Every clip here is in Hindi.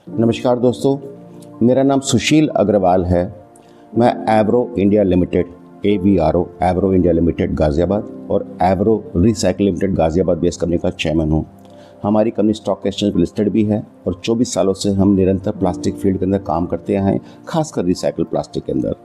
नमस्कार दोस्तों, मेरा नाम सुशील अग्रवाल है। मैं Avro India Limited Avro India Limited Ghaziabad और Avro recycle limited Ghaziabad based company का चेयरमैन हूँ। हमारी कंपनी स्टॉक एक्सचेंज पर लिस्टेड भी है और 24 सालों से हम निरंतर प्लास्टिक फील्ड के अंदर काम करते हैं, खासकर रिसाइकिल प्लास्टिक के अंदर।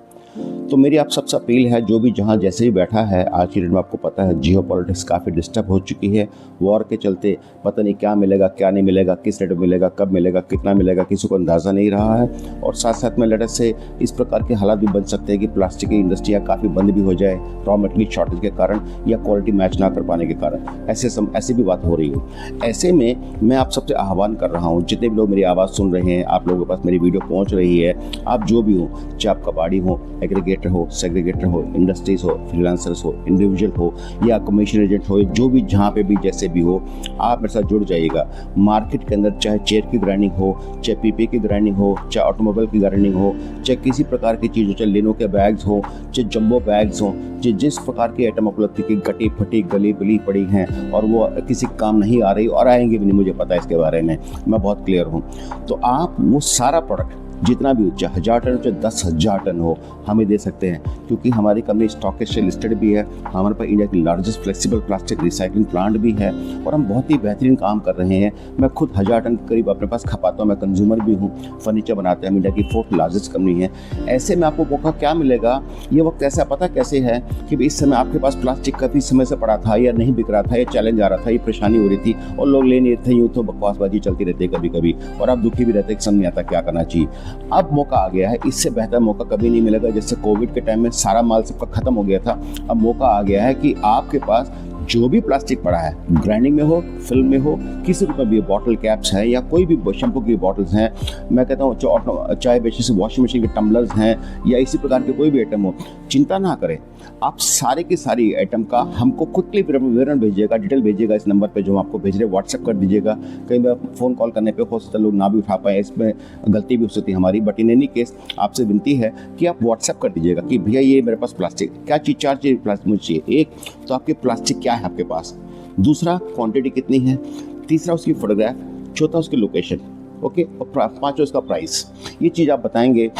तो मेरी आप सबसे अपील है, जो भी जहाँ जैसे भी बैठा है, आज की डेट में आपको पता है जियो पॉलिटिक्स काफ़ी डिस्टर्ब हो चुकी है। वॉर के चलते पता नहीं क्या मिलेगा क्या नहीं मिलेगा, किस रेट में मिलेगा, कब मिलेगा, कितना मिलेगा, किसी को अंदाज़ा नहीं रहा है। और साथ साथ में लेटर से इस प्रकार के हालात भी बन सकते हैं कि प्लास्टिक की इंडस्ट्रियाँ काफ़ी बंद भी हो जाए, रॉ मटेरियल शॉर्टेज के कारण या क्वालिटी मैच ना कर पाने के कारण। ऐसी भी बात हो रही है। ऐसे में मैं आप सबसे आह्वान कर रहा हूँ, जितने भी लोग मेरी आवाज़ सुन रहे हैं, आप लोगों के पास मेरी वीडियो पहुँच रही है, आप जो भी हो, चाहे आप कबाड़ी हो, एग्रीगेटर हो, सेग्रीगेटर हो, इंडस्ट्रीज हो, फ्रीलांसर्स हो, इंडिविजुअल हो या कमीशन एजेंट हो, जो भी जहाँ पे भी जैसे भी हो, आप मेरे साथ जुड़ जाइएगा। मार्केट के अंदर चाहे चेयर की ग्राइंडिंग हो, चाहे पीपी की ग्राइंडिंग हो, चाहे ऑटोमोबाइल की ग्राइंडिंग हो, चाहे किसी प्रकार की चीज़ हो, चाहे लिनो के बैग्स हो, चाहे जंबो बैग्स हो, जिस प्रकार की आइटम आपको लगती है कि गटी फटी गली बिली पड़ी हैं और वो किसी काम नहीं आ रही और आएंगे भी नहीं, मुझे पता है इसके बारे में, मैं बहुत क्लियर हूँ। तो आप वो सारा प्रोडक्ट जितना भी हो, चाहे 1000 टन हो चाहे 10,000 टन हो, हमें दे सकते हैं, क्योंकि हमारी कंपनी स्टॉक एक्सचेंज लिस्टेड भी है। हमारे पास इंडिया की largest flexible plastic recycling plant भी है और हम बहुत ही बेहतरीन काम कर रहे हैं। मैं खुद 1000 टन करीब अपने पास खपाता हूँ, मैं कंज्यूमर भी हूँ, फर्नीचर बनाते हैं, हम इंडिया की 4th लार्जेस्ट कंपनी है। ऐसे में आपको मौका क्या मिलेगा, ये वक्त ऐसा पता कैसे है कि इस समय आपके पास प्लास्टिक काफ़ी समय से पड़ा था या नहीं बिक रहा था, या चैलेंज आ रहा था, ये परेशानी हो रही थी और लोग ले नहीं थे, यूँ तो बकवासबाजी चलती रहती है कभी कभी, और आप दुखी भी रहते, समझ नहीं आता क्या करना चाहिए। अब मौका आ गया है, इससे बेहतर मौका कभी नहीं मिलेगा। जैसे कोविड के टाइम में सारा माल सबका खत्म हो गया था, अब मौका आ गया है कि आपके पास जो भी प्लास्टिक पड़ा है, ग्राइंडिंग में हो, फिल्म में हो, किसी रूप में भी, बॉटल कैप्स हैं या कोई भी शैम्पू की बॉटल्स हैं, मैं कहता हूँ चाहे बेसिस से वॉशिंग मशीन के टम्बलर्स हैं या इसी प्रकार के कोई भी आइटम हो, चिंता ना करें। आप सारे की सारी आइटम का हमको क्विकली विवरण भेजिएगा, डिटेल भेजिएगा इस नंबर पे जो हम आपको भेज रहे हैं, व्हाट्सएप कर दीजिएगा। कई बार फ़ोन कॉल करने पे हो सकता है लोग ना भी उठा पाए, इसमें गलती भी हो सकती है हमारी, बट इन एनी केस आपसे विनती है कि आप व्हाट्सएप कर दीजिएगा कि भैया ये मेरे पास प्लास्टिक क्या चीज़, 4 चीज़ प्लास्टिक मुझे चाहिए। एक तो आपके प्लास्टिक क्या है आपके पास, दूसरा क्वांटिटी कितनी है, तीसरा उसकी फोटोग्राफ, चौथा उसकी लोकेशन, ओके, और पांचवा उसका प्राइस। ये चीज़ आप बताएंगे,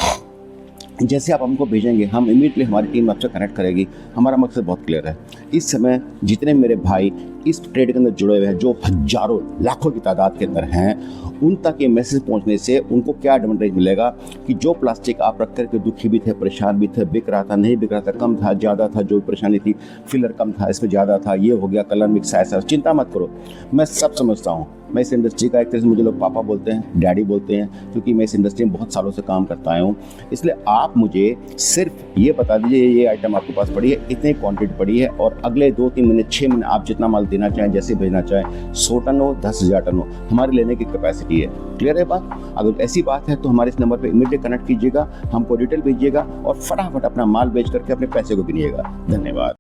जैसे आप हमको भेजेंगे, हम इमीडिएटली हमारी टीम आपसे कनेक्ट करेगी। हमारा मकसद बहुत क्लियर है, इस समय जितने मेरे भाई इस ट्रेड के अंदर जुड़े हुए हैं, जो हजारों लाखों की तादाद के अंदर हैं, उन तक ये मैसेज पहुंचने से उनको क्या एडवांटेज मिलेगा कि जो प्लास्टिक आप रख करके दुखी भी थे, परेशान भी थे, बिक रहा था, नहीं बिक रहा था, कम था, ज़्यादा था, जो परेशानी थी, फिलर कम था, इसमें ज़्यादा था, ये हो गया, कलर मिक्स ऐसा, चिंता मत करो, मैं सब समझता हूँ। मैं इस इंडस्ट्री का एक तरह से, मुझे लोग पापा बोलते हैं, डैडी बोलते हैं, क्योंकि मैं इस इंडस्ट्री में बहुत सालों से काम करता आया हूँ। इसलिए आप मुझे सिर्फ ये बता दीजिए ये आइटम आपके पास पड़ी है, इतनी क्वांटिटी पड़ी है, और अगले 2-3 महीने 6 महीने आप जितना माल देना चाहें, जैसे भेजना चाहें, 100 टन हो, 10,000 टन हो, हमारी लेने की कैपेसिटी है। क्लियर है बात? अगर ऐसी बात है तो हमारे इस नंबर पर इमीडिएट कनेक्ट कीजिएगा, हमको डिटेल भेजिएगा और फटाफट अपना माल बेच करके अपने पैसे को गिनिएगा। धन्यवाद।